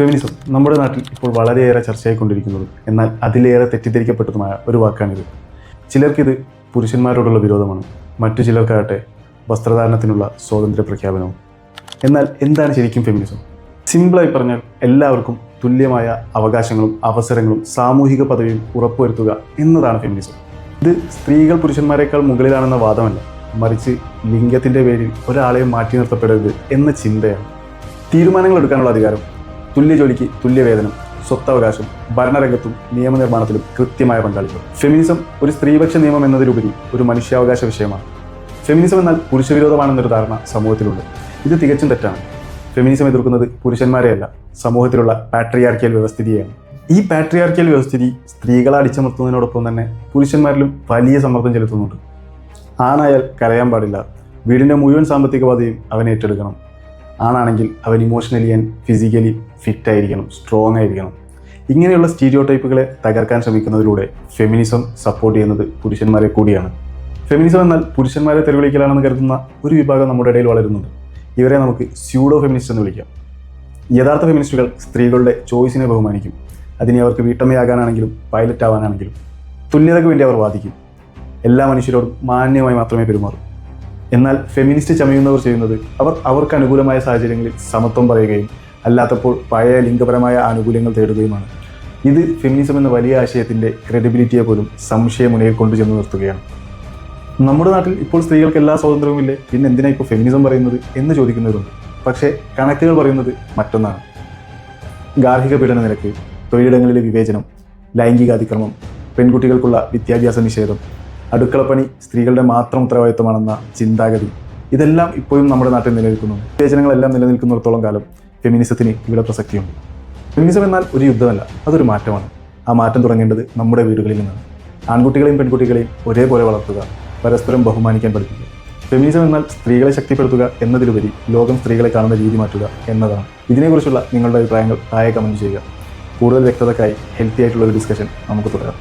Feminism നമ്മുടെ നാട്ടിൽ ഇപ്പോൾ വളരെയേറെ ചർച്ചയായിക്കൊണ്ടിരിക്കുന്നതും എന്നാൽ അതിലേറെ തെറ്റിദ്ധരിക്കപ്പെട്ടതുമായ ഒരു വാക്കാണിത്. ചിലർക്കിത് പുരുഷന്മാരോടുള്ള വിരോധമാണ്, മറ്റു ചിലർക്കാകട്ടെ വസ്ത്രധാരണത്തിനുള്ള സ്വാതന്ത്ര്യ പ്രഖ്യാപനവും. എന്നാൽ എന്താണ് ശരിക്കും ഫെമിനിസം? സിമ്പിളായി പറഞ്ഞാൽ എല്ലാവർക്കും തുല്യമായ അവകാശങ്ങളും അവസരങ്ങളും സാമൂഹിക പദവിയും ഉറപ്പുവരുത്തുക എന്നതാണ് ഫെമിനിസം. ഇത് സ്ത്രീകൾ പുരുഷന്മാരെക്കാൾ മുകളിലാണെന്ന വാദമല്ല, മറിച്ച് ലിംഗത്തിൻ്റെ പേരിൽ ഒരാളെയും മാറ്റി നിർത്തപ്പെടരുത് എന്ന ചിന്തയാണ്. തീരുമാനങ്ങൾ എടുക്കാനുള്ള അധികാരം, തുല്യ ജോലിക്ക് തുല്യ വേതനം, സ്വത്തവകാശം, ഭരണരംഗത്തും നിയമനിർമ്മാണത്തിലും കൃത്യമായ പങ്കാളിത്തം. ഫെമിനിസം ഒരു സ്ത്രീപക്ഷ നിയമം എന്നതിലുപരി ഒരു മനുഷ്യാവകാശ വിഷയമാണ്. ഫെമിനിസം എന്നാൽ പുരുഷവിരോധമാണെന്നൊരു ധാരണ സമൂഹത്തിലുണ്ട്. ഇത് തികച്ചും തെറ്റാണ്. ഫെമിനിസം എതിർക്കുന്നത് പുരുഷന്മാരെയല്ല, സമൂഹത്തിലുള്ള പാട്രിയാർക്കിയൽ വ്യവസ്ഥിതിയാണ്. ഈ പാട്രിയാർക്കിയൽ വ്യവസ്ഥിതി സ്ത്രീകളെ അടിച്ചമർത്തുന്നതിനോടൊപ്പം തന്നെ പുരുഷന്മാരിലും വലിയ സമ്മർദ്ദം ചെലുത്തുന്നുണ്ട്. ആണായാൽ കരയാൻ പാടില്ല, വീടിൻ്റെ മുഴുവൻ സാമ്പത്തിക ബാധ്യതയും അവൻ ഏറ്റെടുക്കണം. ആണാണെങ്കിൽ അവൻ ഇമോഷണലി ആൻഡ് ഫിസിക്കലി ഫിറ്റായിരിക്കണം, സ്ട്രോങ് ആയിരിക്കണം. ഇങ്ങനെയുള്ള സ്റ്റീരിയോ ടൈപ്പുകളെ തകർക്കാൻ ശ്രമിക്കുന്നതിലൂടെ ഫെമിനിസം സപ്പോർട്ട് ചെയ്യുന്നത് പുരുഷന്മാരെ കൂടിയാണ്. ഫെമിനിസം എന്നാൽ പുരുഷന്മാരെ തെരുവിളിക്കലാണെന്ന് കരുതുന്ന ഒരു വിഭാഗം നമ്മുടെ ഇടയിൽ വളരുന്നുണ്ട്. ഇവരെ നമുക്ക് സ്യൂഡോ ഫെമിനിസ്റ്റ് എന്ന് വിളിക്കാം. യഥാർത്ഥ ഫെമിനിസ്റ്റുകൾ സ്ത്രീകളുടെ ചോയ്സിനെ ബഹുമാനിക്കും. അതിനെ അവർക്ക് വീട്ടമ്മയാകാനാണെങ്കിലും പൈലറ്റ് ആവാനാണെങ്കിലും തുല്യതയ്ക്ക് വേണ്ടി അവർ വാദിക്കും. എല്ലാ മനുഷ്യരോടും മാന്യമായി മാത്രമേ പെരുമാറൂ. എന്നാൽ ഫെമിനിസ്റ്റ് ചമയുന്നവർ ചെയ്യുന്നത് അവർക്ക് അനുകൂലമായ സാഹചര്യങ്ങളിൽ സമത്വം പറയുകയും അല്ലാത്തപ്പോൾ പഴയ ലിംഗപരമായ ആനുകൂല്യങ്ങൾ തേടുകയുമാണ്. ഇത് ഫെമിനിസം എന്ന വലിയ ആശയത്തിൻ്റെ ക്രെഡിബിലിറ്റിയെ പോലും സംശയമുനയിൽ കൊണ്ടുചെന്ന് നിർത്തുകയാണ്. നമ്മുടെ നാട്ടിൽ ഇപ്പോൾ സ്ത്രീകൾക്ക് എല്ലാ സ്വാതന്ത്ര്യവുമില്ലേ, പിന്നെ എന്തിനാ ഇപ്പോൾ ഫെമിനിസം പറയുന്നത് എന്ന് ചോദിക്കുന്നവരുണ്ട്. പക്ഷേ കണക്കുകൾ പറയുന്നത് മറ്റൊന്നാണ്. ഗാർഹിക പീഡന നിരക്ക്, തൊഴിലിടങ്ങളിലെ വിവേചനം, ലൈംഗികാതിക്രമം, പെൺകുട്ടികൾക്കുള്ള വിദ്യാഭ്യാസ നിഷേധം, അടുക്കളപ്പണി സ്ത്രീകളുടെ മാത്രം ഉത്തരവാദിത്തമാണെന്ന ചിന്താഗതി, ഇതെല്ലാം ഇപ്പോഴും നമ്മുടെ നാട്ടിൽ നിലനിൽക്കുന്നുണ്ട്. വിവേചനങ്ങളെല്ലാം നിലനിൽക്കുന്നിടത്തോളം കാലം ഫെമിനിസത്തിന് ഇവിടെ പ്രസക്തിയുണ്ട്. ഫെമിനിസം എന്നാൽ ഒരു യുദ്ധമല്ല, അതൊരു മാറ്റമാണ്. ആ മാറ്റം തുടങ്ങേണ്ടത് നമ്മുടെ വീടുകളിൽ നിന്നാണ്. ആൺകുട്ടികളെയും പെൺകുട്ടികളെയും ഒരേപോലെ വളർത്തുക, പരസ്പരം ബഹുമാനിക്കാൻ പഠിപ്പിക്കുക. ഫെമിനിസം എന്നാൽ സ്ത്രീകളെ ശക്തിപ്പെടുത്തുക എന്നതിലുപരി ലോകം സ്ത്രീകളെ കാണുന്ന രീതി മാറ്റുക എന്നതാണ്. ഇതിനെക്കുറിച്ചുള്ള നിങ്ങളുടെ അഭിപ്രായങ്ങൾ താഴെ കമൻറ്റ് ചെയ്യുക. കൂടുതൽ വ്യക്തതക്കായി ഹെൽത്തി ആയിട്ടുള്ള ഒരു ഡിസ്കഷൻ നമുക്ക് തുടരാം.